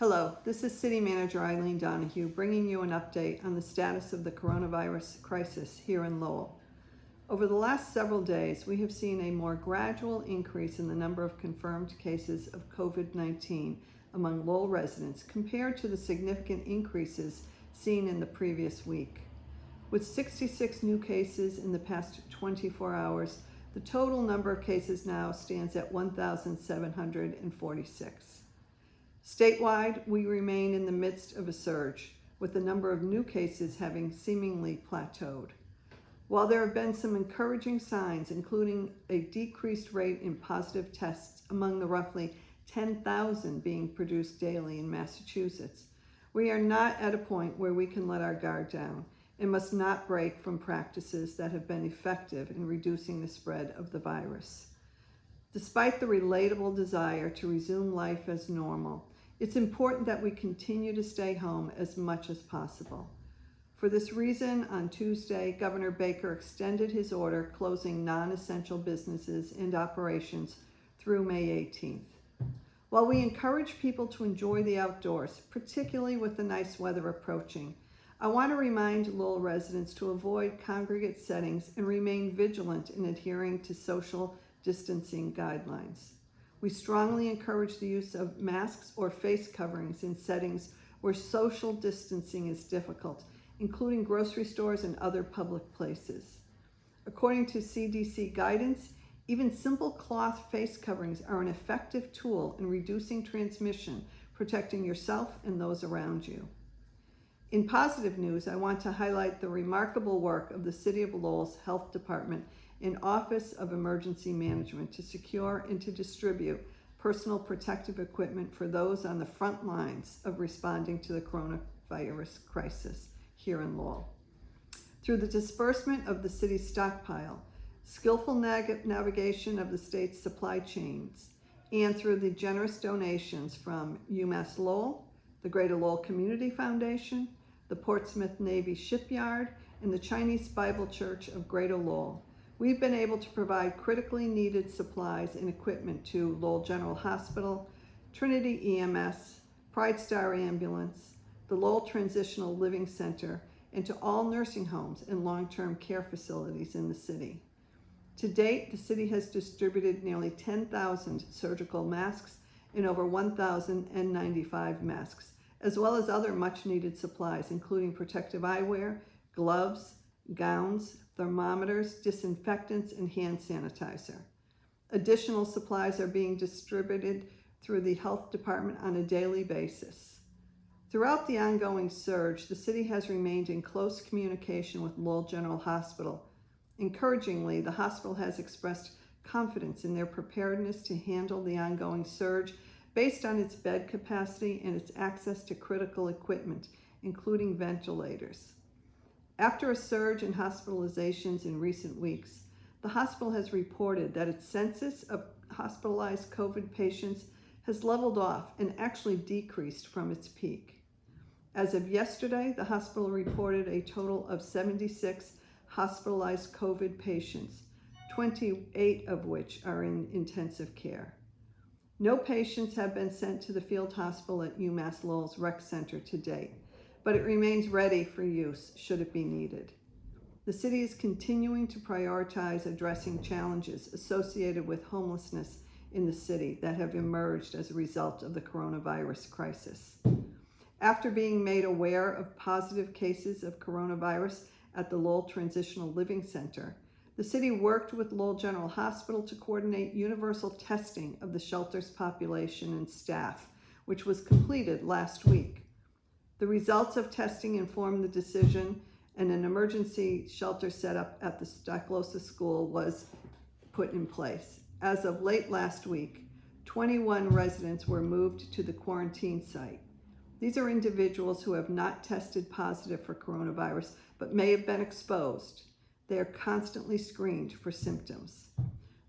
Hello, this is City Manager Eileen Donoghue bringing you an update on the status of the coronavirus crisis here in Lowell. Over the last several days, we have seen a more gradual increase in the number of confirmed cases of COVID-19 among Lowell residents compared to the significant increases seen in the previous week. With 66 new cases in the past 24 hours, the total number of cases now stands at 1,746. Statewide, we remain in the midst of a surge, with the number of new cases having seemingly plateaued. While there have been some encouraging signs, including a decreased rate in positive tests among the roughly 10,000 being produced daily in Massachusetts, we are not at a point where we can let our guard down and must not break from practices that have been effective in reducing the spread of the virus. Despite the relatable desire to resume life as normal, it's important that we continue to stay home as much as possible. For this reason, on Tuesday, Governor Baker extended his order closing non-essential businesses and operations through May 18th. While we encourage people to enjoy the outdoors, particularly with the nice weather approaching, I want to remind Lowell residents to avoid congregate settings and remain vigilant in adhering to social distancing guidelines. We strongly encourage the use of masks or face coverings in settings where social distancing is difficult, including grocery stores and other public places. According to CDC guidance, even simple cloth face coverings are an effective tool in reducing transmission, protecting yourself and those around you. In positive news, I want to highlight the remarkable work of the City of Lowell's Health Department and Office of Emergency Management to secure and to distribute personal protective equipment for those on the front lines of responding to the coronavirus crisis here in Lowell. Through the disbursement of the city's stockpile, skillful navigation of the state's supply chains, and through the generous donations from UMass Lowell, the Greater Lowell Community Foundation, the Portsmouth Navy Shipyard, and the Chinese Bible Church of Greater Lowell, we've been able to provide critically needed supplies and equipment to Lowell General Hospital, Trinity EMS, Pride Star Ambulance, the Lowell Transitional Living Center, and to all nursing homes and long-term care facilities in the city. To date, the city has distributed nearly 10,000 surgical masks and over 1,000 N95 masks, as well as other much-needed supplies, including protective eyewear, gloves, gowns, thermometers, disinfectants, and hand sanitizer. Additional supplies are being distributed through the health department on a daily basis. Throughout the ongoing surge, the city has remained in close communication with Lowell General Hospital. Encouragingly, the hospital has expressed confidence in their preparedness to handle the ongoing surge based on its bed capacity and its access to critical equipment, including ventilators. After a surge in hospitalizations in recent weeks, the hospital has reported that its census of hospitalized COVID patients has leveled off and actually decreased from its peak. As of yesterday, the hospital reported a total of 76 hospitalized COVID patients, 28 of which are in intensive care. No patients have been sent to the field hospital at UMass Lowell's Rec Center to date, but it remains ready for use should it be needed. The city is continuing to prioritize addressing challenges associated with homelessness in the city that have emerged as a result of the coronavirus crisis. After being made aware of positive cases of coronavirus at the Lowell Transitional Living Center, the city worked with Lowell General Hospital to coordinate universal testing of the shelter's population and staff, which was completed last week. The results of testing informed the decision, and an emergency shelter set up at the Stocklosa School was put in place. As of late last week, 21 residents were moved to the quarantine site. These are individuals who have not tested positive for coronavirus, but may have been exposed. They are constantly screened for symptoms.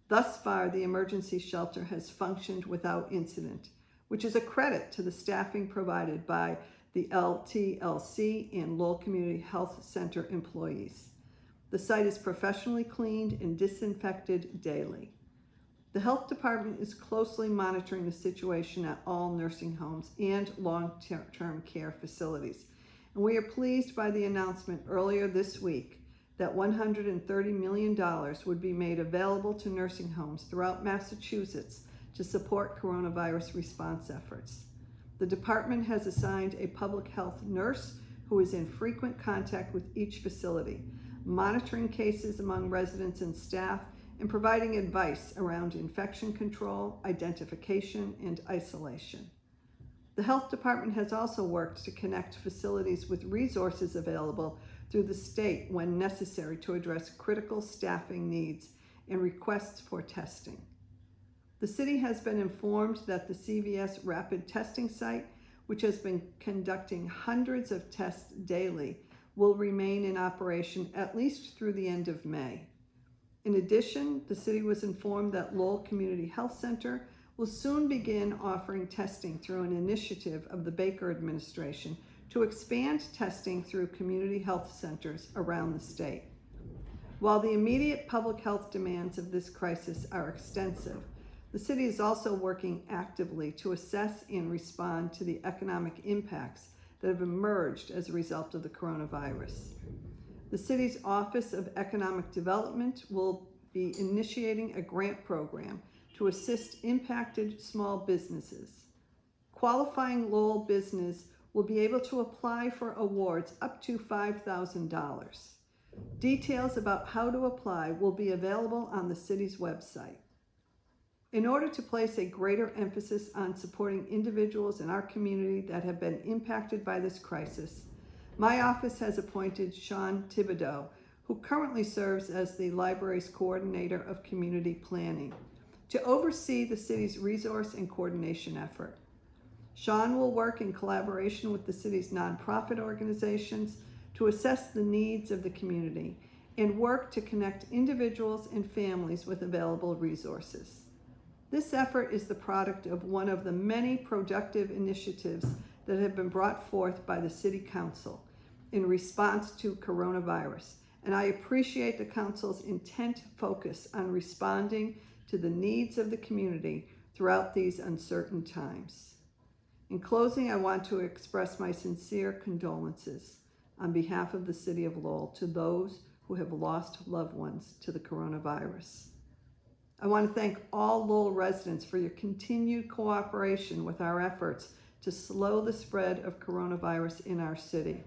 Thus far, the emergency shelter has functioned without incident, which is a credit to the staffing provided by the LTLC and Lowell Community Health Center employees. The site is professionally cleaned and disinfected daily. The health department is closely monitoring the situation at all nursing homes and long-term care facilities. And we are pleased by the announcement earlier this week that $130 million would be made available to nursing homes throughout Massachusetts to support coronavirus response efforts. The department has assigned a public health nurse who is in frequent contact with each facility, monitoring cases among residents and staff, and providing advice around infection control, identification, and isolation. The health department has also worked to connect facilities with resources available through the state when necessary to address critical staffing needs and requests for testing. The city has been informed that the CVS rapid testing site, which has been conducting hundreds of tests daily, will remain in operation at least through the end of May. In addition, the city was informed that Lowell Community Health Center will soon begin offering testing through an initiative of the Baker administration to expand testing through community health centers around the state. While the immediate public health demands of this crisis are extensive, the city is also working actively to assess and respond to the economic impacts that have emerged as a result of the coronavirus. The city's Office of Economic Development will be initiating a grant program to assist impacted small businesses. Qualifying Lowell business will be able to apply for awards up to $5,000. Details about how to apply will be available on the city's website. In order to place a greater emphasis on supporting individuals in our community that have been impacted by this crisis, my office has appointed Sean Thibodeau, who currently serves as the library's coordinator of community planning, to oversee the city's resource and coordination effort. Sean will work in collaboration with the city's nonprofit organizations to assess the needs of the community and work to connect individuals and families with available resources. This effort is the product of one of the many productive initiatives that have been brought forth by the City Council in response to coronavirus, and I appreciate the Council's intent focus on responding to the needs of the community throughout these uncertain times. In closing, I want to express my sincere condolences on behalf of the City of Lowell to those who have lost loved ones to the coronavirus. I want to thank all Lowell residents for your continued cooperation with our efforts to slow the spread of coronavirus in our city.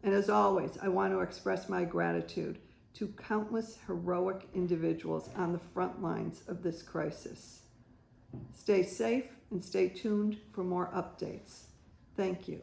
And as always, I want to express my gratitude to countless heroic individuals on the front lines of this crisis. Stay safe and stay tuned for more updates. Thank you.